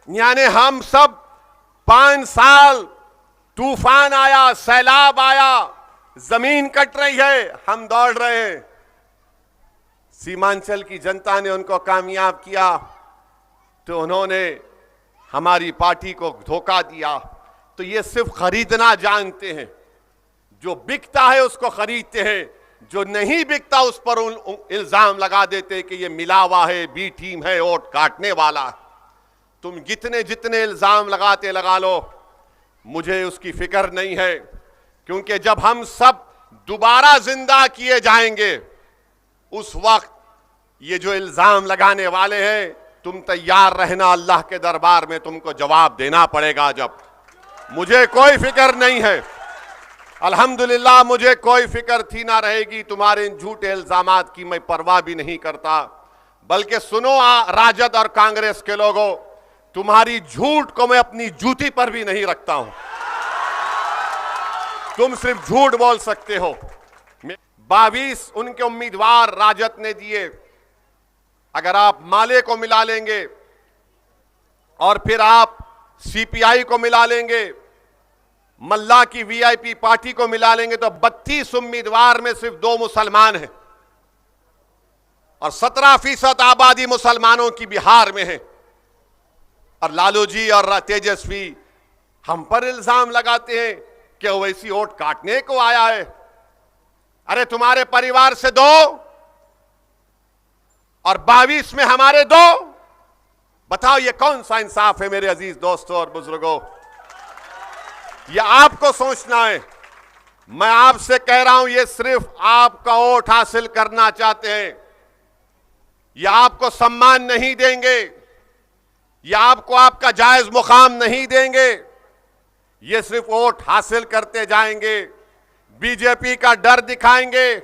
यानी हम सब 5 साल तूफान आया, सैलाब आया, जमीन कट रही है, हम दौड़ रहे हैं। सीमांचल की जनता ने उनको कामयाब किया तो उन्होंने हमारी पार्टी को धोखा दिया। तो ये सिर्फ खरीदना जानते हैं, जो बिकता है उसको खरीदते हैं, जो नहीं बिकता उस पर इल्जाम लगा देते कि ये मिलावा है, बी टीम है, वोट काटने वाला। तुम जितने जितने इल्जाम लगाते लगा लो, मुझे उसकी फिक्र नहीं है, क्योंकि जब हम सब दोबारा जिंदा किए जाएंगे उस वक्त ये जो इल्जाम लगाने वाले हैं, तुम तैयार रहना, अल्लाह के दरबार में तुमको जवाब देना पड़ेगा। जब मुझे कोई फिक्र नहीं है, अल्हम्दुलिल्लाह मुझे कोई फिक्र थी ना रहेगी, तुम्हारे इन झूठे इल्जामात की मैं परवाह भी नहीं करता। बल्कि सुनो राजद और कांग्रेस के लोगों, तुम्हारी झूठ को मैं अपनी जूती पर भी नहीं रखता हूं। तुम सिर्फ झूठ बोल सकते हो। 22 उनके उम्मीदवार राजद ने दिए, अगर आप माले को मिला लेंगे और फिर आप सीपीआई को मिला लेंगे, मल्ला की वीआईपी पार्टी को मिला लेंगे, तो 32 उम्मीदवार में सिर्फ 2 मुसलमान हैं और 17% आबादी मुसलमानों की बिहार में है। और लालू जी और तेजस्वी हम पर इल्जाम लगाते हैं कि ओवैसी वोट काटने को आया है। अरे तुम्हारे परिवार से 2 और 22 में हमारे 2, बताओ ये कौन सा इंसाफ है मेरे अजीज दोस्तों और बुजुर्गों? ये आपको सोचना है। मैं आपसे कह रहा हूं, ये सिर्फ आपका वोट हासिल करना चाहते हैं। ये आपको सम्मान नहीं देंगे, ये आपको आपका जायज मुकाम नहीं देंगे, ये सिर्फ वोट हासिल करते जाएंगे, बीजेपी का डर दिखाएंगे,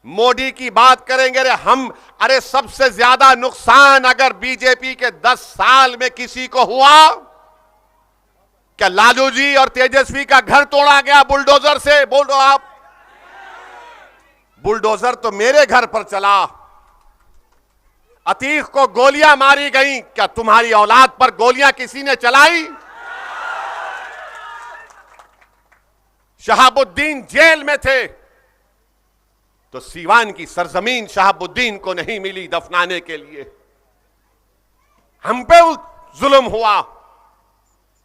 मोदी की बात करेंगे। अरे सबसे ज्यादा नुकसान अगर बीजेपी के 10 साल में किसी को हुआ, क्या लालू जी और तेजस्वी का घर तोड़ा गया बुलडोजर से? बोलो आप। बुलडोजर तो मेरे घर पर चला। अतीक को गोलियां मारी गई, क्या तुम्हारी औलाद पर गोलियां किसी ने चलाई? शहाबुद्दीन जेल में थे तो सीवान की सरजमीन शहाबुद्दीन को नहीं मिली दफनाने के लिए। हम पे जुल्म हुआ,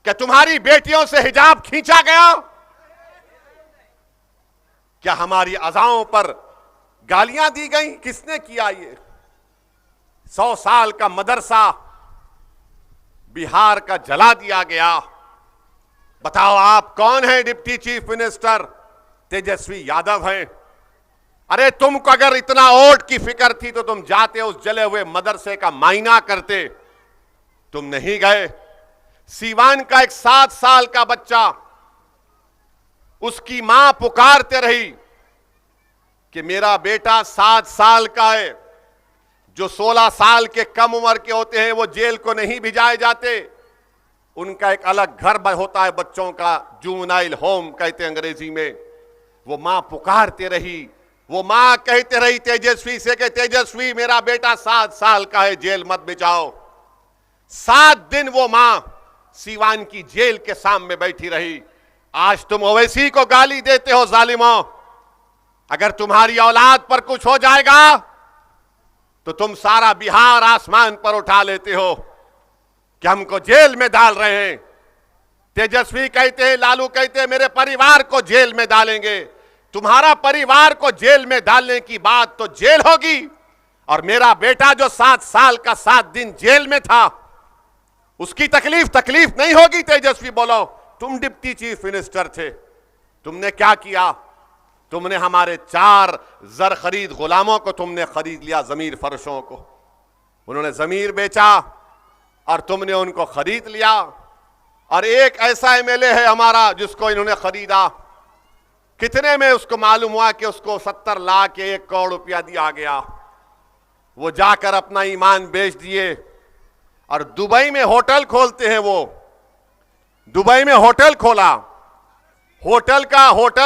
क्या तुम्हारी बेटियों से हिजाब खींचा गया? क्या हमारी अज़ाओं पर गालियां दी गई? किसने किया ये? 100 साल का मदरसा बिहार का जला दिया गया। बताओ आप कौन है deputy chief minister? Tejashwi Yadav हैं। अरे तुमको अगर इतना वोट की फिक्र थी तो तुम जाते उस जले हुए मदरसे का मायना करते, तुम नहीं गए। सीवान का एक 7 साल का बच्चा, उसकी मां पुकारते रही कि मेरा बेटा 7 साल का है। जो 16 साल के कम उम्र के होते हैं वो जेल को नहीं भिजाए जाते, उनका एक अलग घर होता है बच्चों का, जुवेनाइल होम कहते हैं अंग्रेजी में। वो मां पुकारते रही, वो मां कहते रही तेजस्वी से कि तेजस्वी मेरा बेटा 7 साल का है, जेल मत भिजाओ। 7 दिन वो मां सीवान की जेल के सामने बैठी रही। आज तुम ओवैसी को गाली देते हो जालिमों। अगर तुम्हारी औलाद पर कुछ हो जाएगा तो तुम सारा बिहार आसमान पर उठा लेते हो कि हमको जेल में डाल रहे हैं। तेजस्वी कहते हैं, लालू कहते हैं मेरे परिवार को जेल में डालेंगे। तुम्हारा परिवार को जेल में डालने की बात तो जेल होगी, और मेरा बेटा जो 7 साल का 7 दिन जेल में था उसकी तकलीफ नहीं होगी? तेजस्वी बोलो, तुम डिप्टी चीफ मिनिस्टर थे, तुमने क्या किया? तुमने हमारे 4 जर खरीद गुलामों को तुमने खरीद लिया, जमीर फरोशों को। उन्होंने जमीर बेचा और तुमने उनको खरीद लिया। और एक ऐसा एमएलए है हमारा जिसको इन्होंने खरीदा, कितने में? उसको मालूम हुआ कि उसको 70 लाख या 1 करोड़ रुपया दिया गया। वो जाकर अपना ईमान बेच दिए और दुबई में होटल खोलते हैं। वो दुबई में होटल खोला, होटल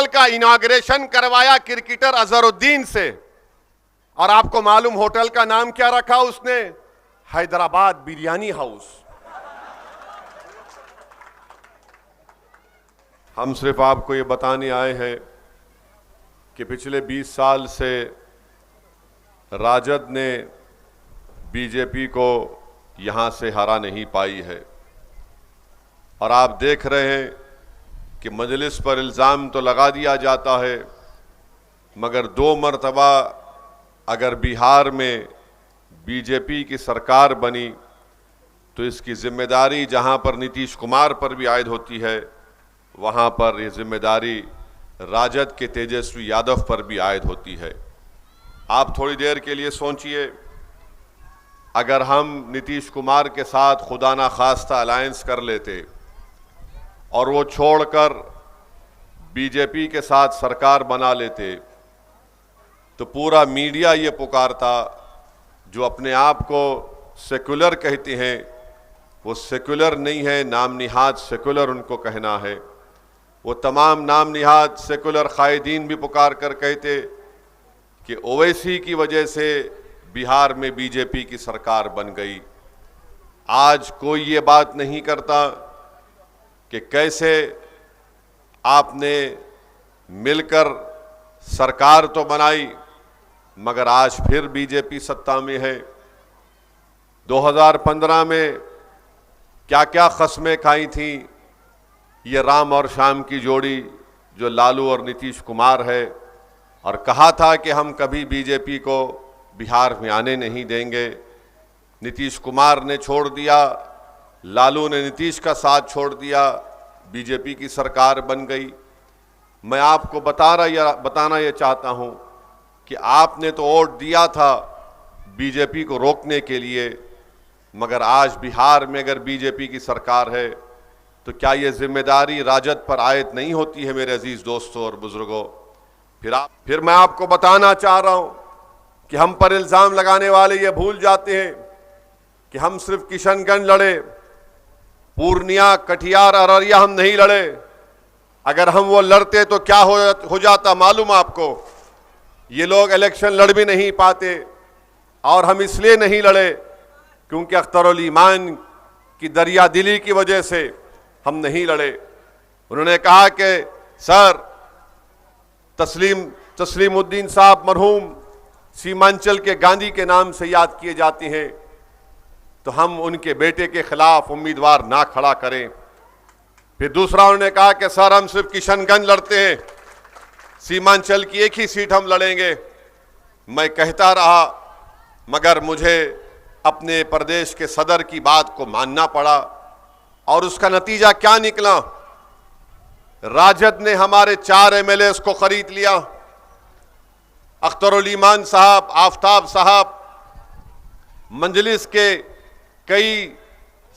का इनॉग्रेशन करवाया क्रिकेटर अजहरुद्दीन से। और आपको मालूम होटल का नाम क्या रखा उसने? हैदराबाद बिरयानी हाउस। हम सिर्फ आपको ये बताने आए हैं कि पिछले 20 साल से राजद ने बीजेपी को यहाँ से हरा नहीं पाई है और आप देख रहे हैं कि मजलिस पर इल्ज़ाम तो लगा दिया जाता है, मगर 2 मरतबा अगर बिहार में बीजेपी की सरकार बनी तो इसकी जिम्मेदारी जहां पर नीतीश कुमार पर भी आयद होती है, वहां पर ये जिम्मेदारी राजद के तेजस्वी यादव पर भी आयद होती है। आप थोड़ी देर के लिए सोचिए, अगर हम नीतीश कुमार के साथ खुदा ना खास्ता अलायंस कर लेते और वो छोड़कर बीजेपी के साथ सरकार बना लेते तो पूरा मीडिया ये पुकारता, जो अपने आप को सेकुलर कहते हैं वो सेकुलर नहीं है, नाम निहाद सेकुलर उनको कहना है। वो तमाम नाम निहाद सेकुलर कायदीन भी पुकार कर कहते कि ओवैसी की वजह से बिहार में बीजेपी की सरकार बन गई। आज कोई ये बात नहीं करता कि कैसे आपने मिलकर सरकार तो बनाई मगर आज फिर बीजेपी सत्ता में है। 2015 में क्या क्या कस्में खाई थी ये राम और श्याम की जोड़ी जो लालू और नीतीश कुमार है, और कहा था कि हम कभी बीजेपी को बिहार में आने नहीं देंगे। नीतीश कुमार ने छोड़ दिया, लालू ने नीतीश का साथ छोड़ दिया, बीजेपी की सरकार बन गई। मैं आपको बताना ये चाहता हूं कि आपने तो वोट दिया था बीजेपी को रोकने के लिए, मगर आज बिहार में अगर बीजेपी की सरकार है तो क्या ये जिम्मेदारी राजद पर आयद नहीं होती है? मेरे अजीज दोस्तों और बुजुर्गों, फिर मैं आपको बताना चाह रहा हूं कि हम पर इल्जाम लगाने वाले ये भूल जाते हैं कि हम सिर्फ किशनगंज लड़े, पूर्णिया, कटिहार, अररिया हम नहीं लड़े। अगर हम वो लड़ते तो क्या हो जाता मालूम आपको? ये लोग इलेक्शन लड़ भी नहीं पाते, और हम इसलिए नहीं लड़े क्योंकि अख्तरुल ईमान की दरिया दिली की वजह से हम नहीं लड़े। उन्होंने कहा कि सर तस्लीमुद्दीन साहब मरहूम सीमांचल के गांधी के नाम से याद किए जाते हैं, तो हम उनके बेटे के खिलाफ उम्मीदवार ना खड़ा करें। फिर दूसरा उन्होंने कहा कि सर हम सिर्फ किशनगंज लड़ते हैं, सीमांचल की एक ही सीट हम लड़ेंगे। मैं कहता रहा, मगर मुझे अपने प्रदेश के सदर की बात को मानना पड़ा, और उसका नतीजा क्या निकला? राजद ने हमारे 4 एमएलए को खरीद लिया। अख्तरुल ईमान साहब, आफ्ताब साहब, मंजलिस के कई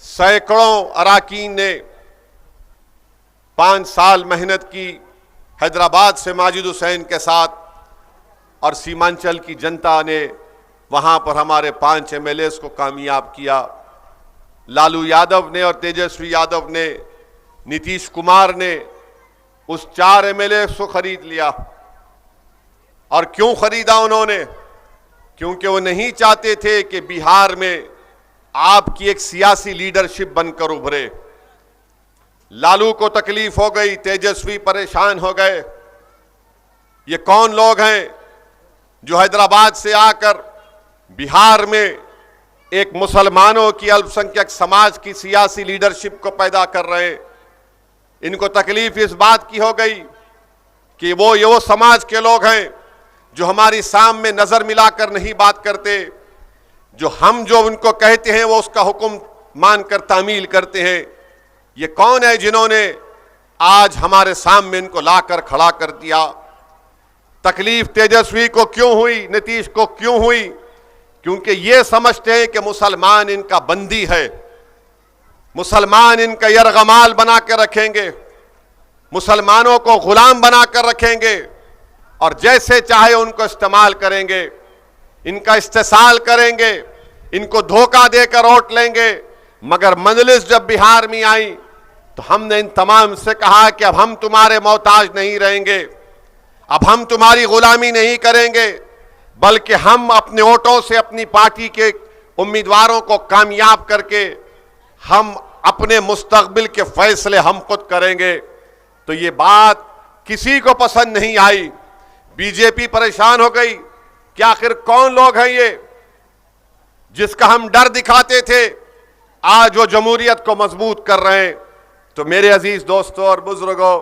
सैकड़ों अराकीन ने 5 साल मेहनत की हैदराबाद से माजिद हुसैन के साथ, और सीमांचल की जनता ने वहां पर हमारे 5 एमएलए को कामयाब किया। लालू यादव ने और तेजस्वी यादव ने, नीतीश कुमार ने उस 4 एमएलए को खरीद लिया। और क्यों खरीदा उन्होंने? क्योंकि वो नहीं चाहते थे कि बिहार में आपकी एक सियासी लीडरशिप बनकर उभरे। लालू को तकलीफ हो गई, तेजस्वी परेशान हो गए। ये कौन लोग हैं जो हैदराबाद से आकर बिहार में एक मुसलमानों की अल्पसंख्यक समाज की सियासी लीडरशिप को पैदा कर रहे हैं? इनको तकलीफ इस बात की हो गई कि वो समाज के लोग हैं जो हमारी सामने नजर मिलाकर नहीं बात करते, जो उनको कहते हैं वो उसका हुक्म मानकर तामील करते हैं। ये कौन है जिन्होंने आज हमारे सामने इनको लाकर खड़ा कर दिया? तकलीफ तेजस्वी को क्यों हुई, नीतीश को क्यों हुई? क्योंकि ये समझते हैं कि मुसलमान इनका बंदी है, मुसलमान इनका यरगमाल बना के रखेंगे, मुसलमानों को गुलाम बना कर रखेंगे और जैसे चाहे उनको इस्तेमाल करेंगे, इनका इस्तेसाल करेंगे, इनको धोखा देकर वोट लेंगे। मगर मजलिस जब बिहार में आई तो हमने इन तमाम से कहा कि अब हम तुम्हारे मोहताज नहीं रहेंगे, अब हम तुम्हारी गुलामी नहीं करेंगे, बल्कि हम अपने वोटों से अपनी पार्टी के उम्मीदवारों को कामयाब करके हम अपने मुस्तकबिल के फैसले हम खुद करेंगे। तो ये बात किसी को पसंद नहीं आई। बीजेपी परेशान हो गई कि आखिर कौन लोग हैं ये जिसका हम डर दिखाते थे, आज वो जमहूरियत को मजबूत कर रहे हैं। तो मेरे अजीज दोस्तों और बुजुर्गों,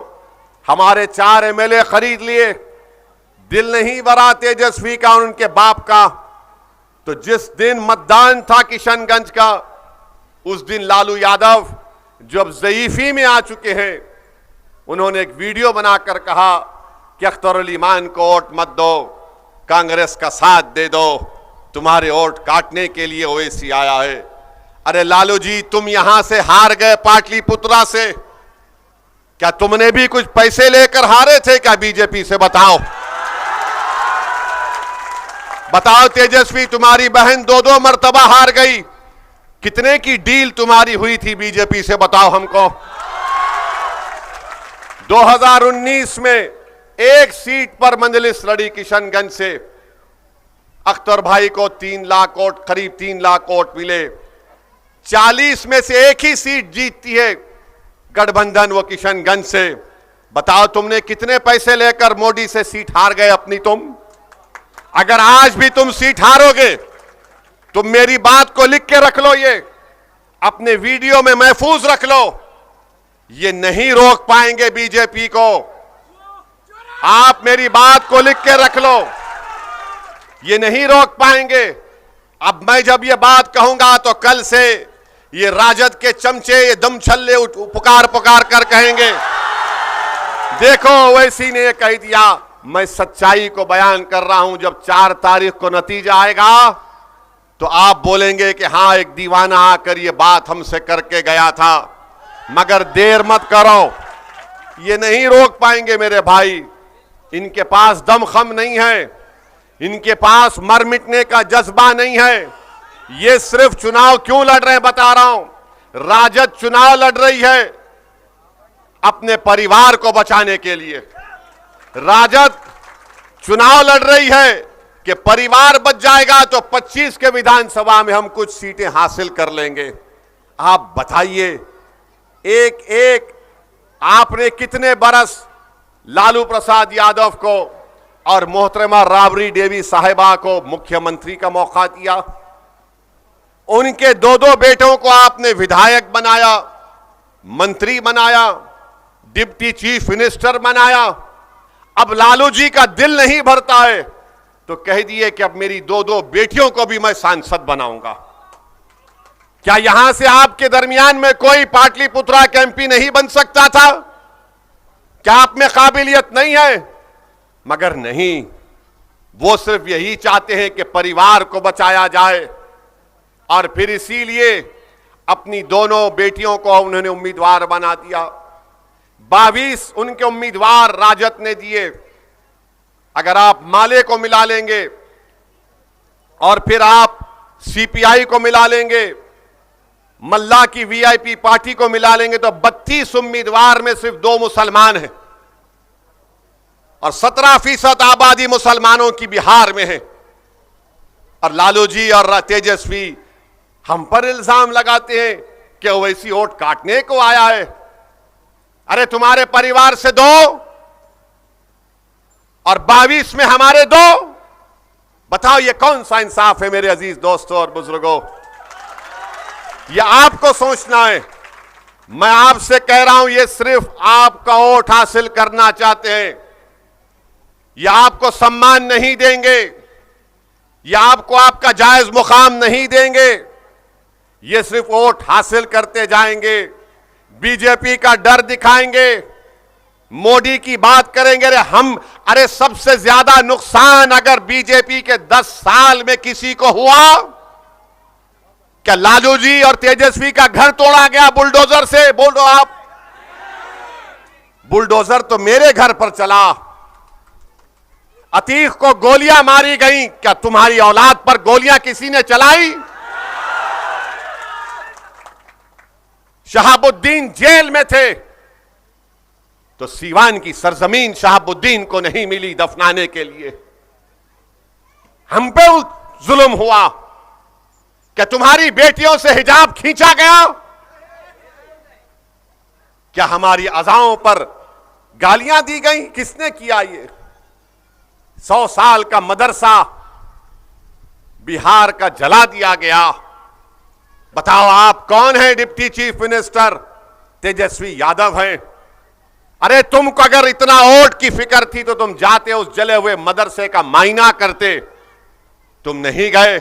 हमारे 4 एमएलए खरीद लिए, दिल नहीं भरा तेजस्वी का और उनके बाप का। तो जिस दिन मतदान था किशनगंज का, उस दिन लालू यादव जो अब ज़ईफी में आ चुके हैं, उन्होंने एक वीडियो बनाकर कहा कि अख्तरुल ईमान को वोट मत दो, कांग्रेस का साथ दे दो, तुम्हारे वोट काटने के लिए ओवैसी आया है। अरे लालू जी, तुम यहां से हार गए पाटलिपुत्रा से, क्या तुमने भी कुछ पैसे लेकर हारे थे क्या बीजेपी से? बताओ बताओ तेजस्वी, तुम्हारी बहन 2-2 मर्तबा हार गई, कितने की डील तुम्हारी हुई थी बीजेपी से? बताओ हमको। 2019 में 1 सीट पर मंजलिस लड़ी किशनगंज से, अख्तर भाई को 3 लाख वोट, करीब 3 लाख वोट मिले। 40 में से 1 ही सीट जीतती है गठबंधन, वो किशनगंज से। बताओ तुमने कितने पैसे लेकर मोदी से सीट हार गए अपनी तुम? अगर आज भी तुम सीट हारोगे, तुम मेरी बात को लिख के रख लो, ये अपने वीडियो में महफूज रख लो, ये नहीं रोक पाएंगे बीजेपी को। आप मेरी बात को लिख के रख लो, ये नहीं रोक पाएंगे। अब मैं जब ये बात कहूंगा तो कल से ये राजद के चमचे, ये दम छल्ले पुकार पुकार कर कहेंगे, देखो ओवैसी ने कह दिया। मैं सच्चाई को बयान कर रहा हूं। जब 4 तारीख को नतीजा आएगा तो आप बोलेंगे कि हां, एक दीवाना आकर ये बात हमसे करके गया था। मगर देर मत करो, ये नहीं रोक पाएंगे मेरे भाई। इनके पास दमखम नहीं है, इनके पास मर मिटने का जज्बा नहीं है। ये सिर्फ चुनाव क्यों लड़ रहे हैं बता रहा हूं। राजद चुनाव लड़ रही है अपने परिवार को बचाने के लिए। राजद चुनाव लड़ रही है कि परिवार बच जाएगा तो 25 के विधानसभा में हम कुछ सीटें हासिल कर लेंगे। आप बताइए, एक एक आपने कितने बरस लालू प्रसाद यादव को और मोहतरमा राबड़ी देवी साहिबा को मुख्यमंत्री का मौका दिया। उनके 2-2 बेटों को आपने विधायक बनाया, मंत्री बनाया, डिप्टी चीफ मिनिस्टर बनाया। अब लालू जी का दिल नहीं भरता है तो कह दिए कि अब मेरी 2-2 बेटियों को भी मैं सांसद बनाऊंगा। क्या यहां से आपके दरमियान में कोई पाटलिपुत्रा के एमपी नहीं बन सकता था? क्या आप में काबिलियत नहीं है? मगर नहीं, वो सिर्फ यही चाहते हैं कि परिवार को बचाया जाए। और फिर इसीलिए अपनी दोनों बेटियों को उन्होंने उम्मीदवार बना दिया। 22 उनके उम्मीदवार राजद ने दिए। अगर आप माले को मिला लेंगे और फिर आप सीपीआई को मिला लेंगे, मल्ला की वीआईपी पार्टी को मिला लेंगे तो 32 उम्मीदवार में सिर्फ 2 मुसलमान हैं और 17% आबादी मुसलमानों की बिहार में है। और लालू जी और तेजस्वी हम पर इल्जाम लगाते हैं कि ओवैसी वोट काटने को आया है। अरे तुम्हारे परिवार से 2 और 22 में हमारे 2, बताओ ये कौन सा इंसाफ है मेरे अजीज दोस्तों और बुजुर्गों? ये आपको सोचना है। मैं आपसे कह रहा हूं, ये सिर्फ आपका वोट हासिल करना चाहते हैं। ये आपको सम्मान नहीं देंगे, ये आपको आपका जायज मुकाम नहीं देंगे। ये सिर्फ वोट हासिल करते जाएंगे, बीजेपी का डर दिखाएंगे, मोदी की बात करेंगे। अरे सबसे ज्यादा नुकसान अगर बीजेपी के 10 साल में किसी को हुआ, क्या लालू जी और तेजस्वी का घर तोड़ा गया बुलडोजर से? बोलो आप। बुलडोजर तो मेरे घर पर चला। अतीक को गोलियां मारी गई, क्या तुम्हारी औलाद पर गोलियां किसी ने चलाई? शहाबुद्दीन जेल में थे तो सीवान की सरजमीन शहाबुद्दीन को नहीं मिली दफनाने के लिए। हम पे जुल्म हुआ। क्या तुम्हारी बेटियों से हिजाब खींचा गया? क्या हमारी अज़ाओं पर गालियां दी गई, किसने किया ये? 100 साल का मदरसा बिहार का जला दिया गया। बताओ आप कौन है deputy chief minister? Tejashwi Yadav हैं। अरे तुमको अगर इतना वोट की फिक्र थी तो तुम जाते उस जले हुए मदरसे का मायना करते, तुम नहीं गए।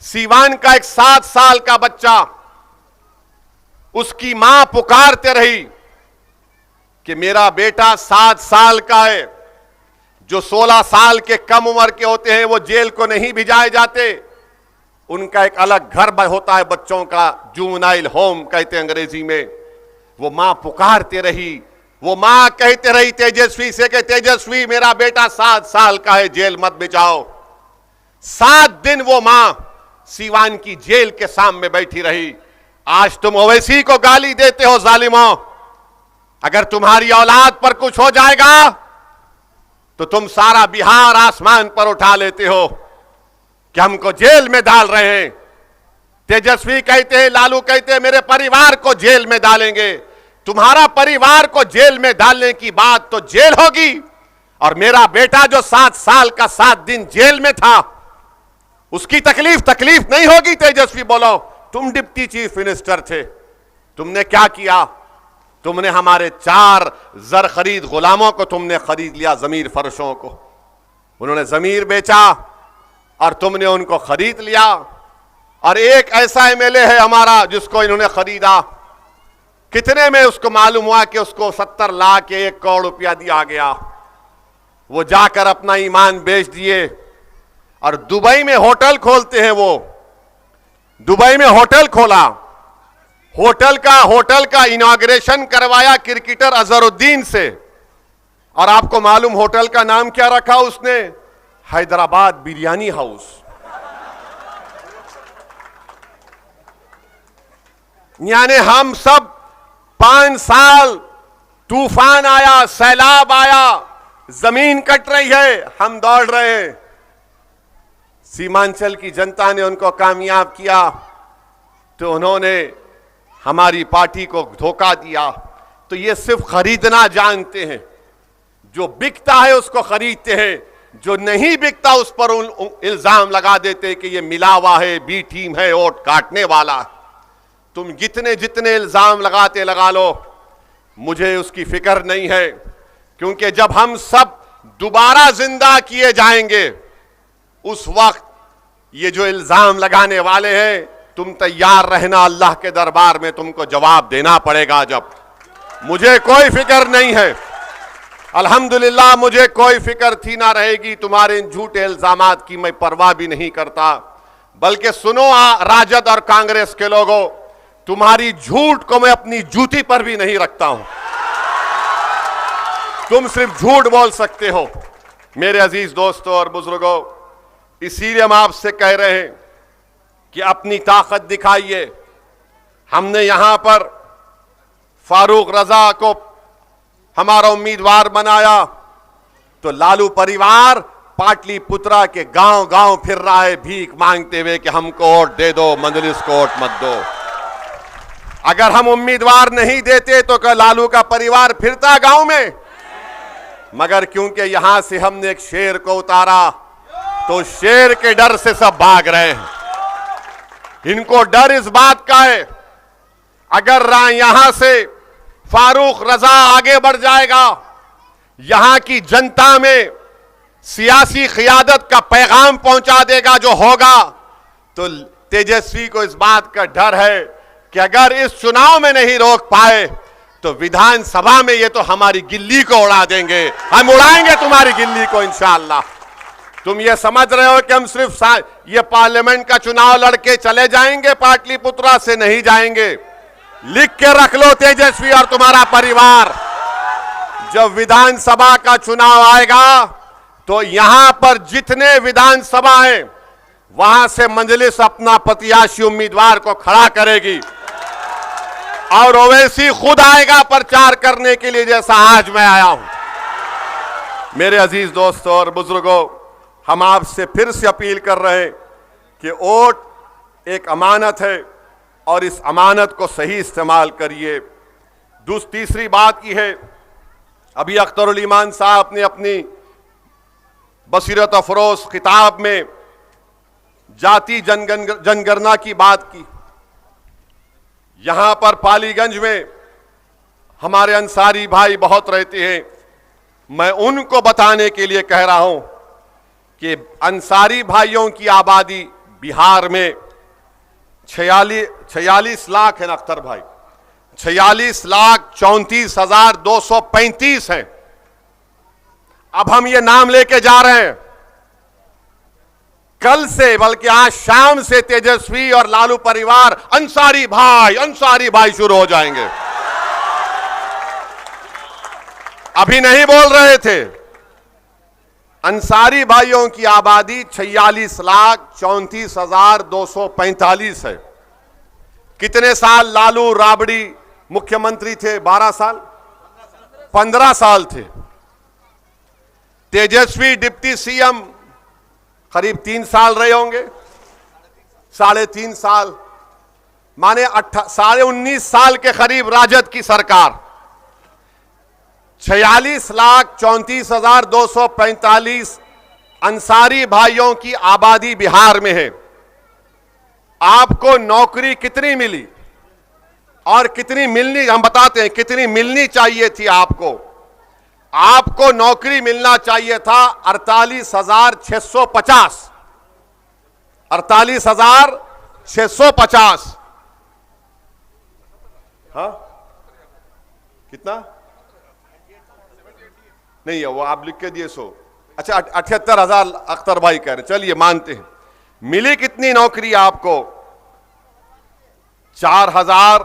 सीवान का एक 7 साल का बच्चा, उसकी मां पुकारते रही कि मेरा बेटा 7 साल का है। जो 16 साल के कम उम्र के होते हैं वो जेल को नहीं भिजाए जाते, उनका एक अलग घर होता है बच्चों का, जुवेनाइल होम कहते हैं अंग्रेजी में। वो मां पुकारते रही, वो मां कहते रही तेजस्वी से कि तेजस्वी मेरा बेटा 7 साल का है, जेल मत भिजाओ। 7 दिन वो मां सीवान की जेल के सामने बैठी रही। आज तुम ओवैसी को गाली देते हो जालिमों। अगर तुम्हारी औलाद पर कुछ हो जाएगा तो तुम सारा बिहार आसमान पर उठा लेते हो कि हमको जेल में डाल रहे हैं। तेजस्वी कहते हैं, लालू कहते हैं मेरे परिवार को जेल में डालेंगे। तुम्हारा परिवार को जेल में डालने की बात तो जेल होगी, और मेरा बेटा जो 7 साल का 7 दिन जेल में था उसकी तकलीफ नहीं होगी। तेजस्वी बोलो, तुम डिप्टी चीफ मिनिस्टर थे, तुमने क्या किया? तुमने हमारे 4 जर खरीद गुलामों को तुमने खरीद लिया, जमीर फरोशों को। उन्होंने जमीर बेचा और तुमने उनको खरीद लिया। और एक ऐसा एमएलए है हमारा जिसको इन्होंने खरीदा, कितने में उसको मालूम हुआ कि उसको 70 लाख या 1 करोड़ रुपया दिया गया। वो जाकर अपना ईमान बेच दिए और दुबई में होटल खोलते हैं। वो दुबई में होटल खोला, होटल का इनॉग्रेशन करवाया क्रिकेटर अजहरुद्दीन से। और आपको मालूम होटल का नाम क्या रखा उसने? हैदराबाद बिरयानी हाउस। यानी हम सब 5 साल तूफान आया, सैलाब आया, जमीन कट रही है, हम दौड़ रहे हैं। सीमांचल की जनता ने उनको कामयाब किया तो उन्होंने हमारी पार्टी को धोखा दिया। तो ये सिर्फ खरीदना जानते हैं, जो बिकता है उसको खरीदते हैं, जो नहीं बिकता उस पर इल्जाम लगा देते कि ये मिलावा है, बी टीम है, वोट काटने वाला। तुम जितने इल्जाम लगाते लगा लो, मुझे उसकी फिक्र नहीं है, क्योंकि जब हम सब दोबारा जिंदा किए जाएंगे उस वक्त ये जो इल्जाम लगाने वाले हैं, तुम तैयार रहना, अल्लाह के दरबार में तुमको जवाब देना पड़ेगा। जब मुझे कोई फिक्र नहीं है, अल्हम्दुलिल्लाह मुझे कोई फिक्र थी ना रहेगी। तुम्हारे इन झूठे इल्जामात की मैं परवाह भी नहीं करता। बल्कि सुनो राजद और कांग्रेस के लोगों, तुम्हारी झूठ को मैं अपनी जूती पर भी नहीं रखता हूं। तुम सिर्फ झूठ बोल सकते हो। मेरे अजीज दोस्तों और बुजुर्गों, इसीलिए हम आपसे कह रहे हैं कि अपनी ताकत दिखाइए। हमने यहां पर फारूक रजा को हमारा उम्मीदवार बनाया तो लालू परिवार पाटलिपुत्रा के गांव-गांव फिर रहा है भीख मांगते हुए कि हमको वोट दे दो, मंजलिस को वोट मत दो। अगर हम उम्मीदवार नहीं देते तो क्या लालू का परिवार फिरता गांव में? मगर क्योंकि यहां से हमने एक शेर को उतारा तो शेर के डर से सब भाग रहे हैं। इनको डर इस बात का है, अगर यहां से फारूक रजा आगे बढ़ जाएगा, यहां की जनता में सियासी क़ियादत का पैगाम पहुंचा देगा जो होगा, तो तेजस्वी को इस बात का डर है कि अगर इस चुनाव में नहीं रोक पाए तो विधानसभा में ये तो हमारी गिल्ली को उड़ा देंगे। हम उड़ाएंगे तुम्हारी गिल्ली को इंशाअल्लाह। तुम ये समझ रहे हो कि हम सिर्फ ये पार्लियामेंट का चुनाव लड़के चले जाएंगे, पाटलिपुत्रा से नहीं जाएंगे। लिख के रख लो तेजस्वी और तुम्हारा परिवार, जब विधानसभा का चुनाव आएगा तो यहां पर जितने विधानसभा हैं वहां से मजलिस अपना प्रत्याशी उम्मीदवार को खड़ा करेगी और ओवैसी खुद आएगा प्रचार करने के लिए, जैसा आज मैं आया हूं। मेरे अजीज दोस्तों और बुजुर्गों, हम आपसे फिर से अपील कर रहे हैं कि वोट एक अमानत है और इस अमानत को सही इस्तेमाल करिए। तीसरी बात की है, अभी अख्तरुल ईमान साहब ने अपनी बसीरत अफरोज किताब में जाति जनगणना की बात की। यहां पर पालीगंज में हमारे अंसारी भाई बहुत रहते हैं। मैं उनको बताने के लिए कह रहा हूं कि अंसारी भाइयों की आबादी बिहार में 46 लाख है ना अख्तर भाई, 46,34,235 हैं। अब हम ये नाम लेके जा रहे हैं। कल से बल्कि आज शाम से तेजस्वी और लालू परिवार अंसारी भाई शुरू हो जाएंगे। अभी नहीं बोल रहे थे। अंसारी भाइयों की आबादी 46,34,245 है। कितने साल लालू राबड़ी मुख्यमंत्री थे? 12 साल, 15 साल थे। तेजस्वी डिप्टी सीएम करीब 3 साल रहे होंगे, 3.5 साल, माने 19.5 साल के करीब राजद की सरकार। 46,34,245 अंसारी भाइयों की आबादी बिहार में है। आपको नौकरी कितनी मिली और कितनी मिलनी, हम बताते हैं कितनी मिलनी चाहिए थी आपको। आपको नौकरी मिलना चाहिए था 48,650, 48,650। हाँ कितना नहीं है वो, आप लिख के दिए 100। अच्छा 78,000 अख्तर भाई कह रहे, चलिए मानते हैं। मिली कितनी नौकरी आपको? 4,000,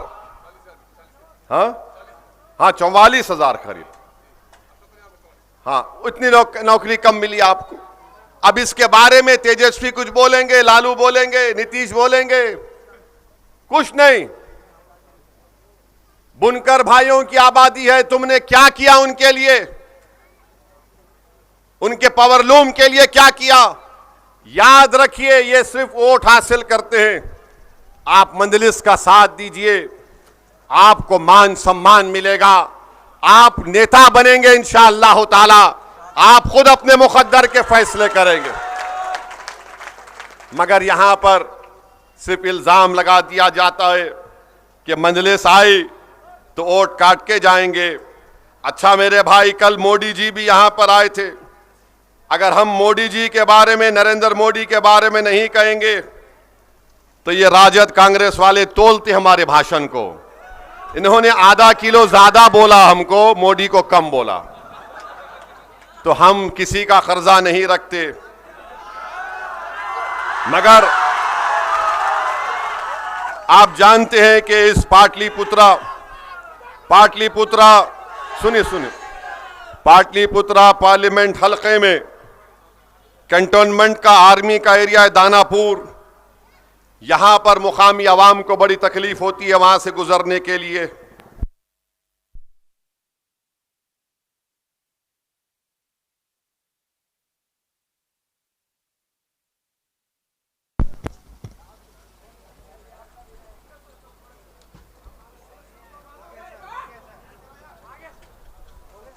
हाँ 44,000 करीब। हाँ इतनी नौकरी कम मिली आपको। अब इसके बारे में तेजस्वी कुछ बोलेंगे, लालू बोलेंगे, नीतीश बोलेंगे, कुछ नहीं। बुनकर भाइयों की आबादी है, तुमने क्या किया उनके लिए? उनके पावरलूम के लिए क्या किया? याद रखिए, ये सिर्फ वोट हासिल करते हैं। आप मंजलिस का साथ दीजिए, आपको मान सम्मान मिलेगा, आप नेता बनेंगे इंशाअल्लाह ताला। आप खुद अपने मुकद्दर के फैसले करेंगे। मगर यहां पर सिर्फ इल्जाम लगा दिया जाता है कि मंजलिस आई तो वोट काट के जाएंगे। अच्छा मेरे भाई, कल मोदी जी भी यहां पर आए थे। अगर हम मोदी जी के बारे में, नरेंद्र मोदी के बारे में नहीं कहेंगे तो ये राजद कांग्रेस वाले तोलते हमारे भाषण को। इन्होंने आधा किलो ज्यादा बोला हमको, मोदी को कम बोला। तो हम किसी का कर्जा नहीं रखते, मगर आप जानते हैं कि इस पाटलिपुत्रा पार्लियामेंट हलके में कैंटोनमेंट का आर्मी का एरिया है दानापुर। यहां पर मुकामी आवाम को बड़ी तकलीफ होती है वहां से गुजरने के लिए।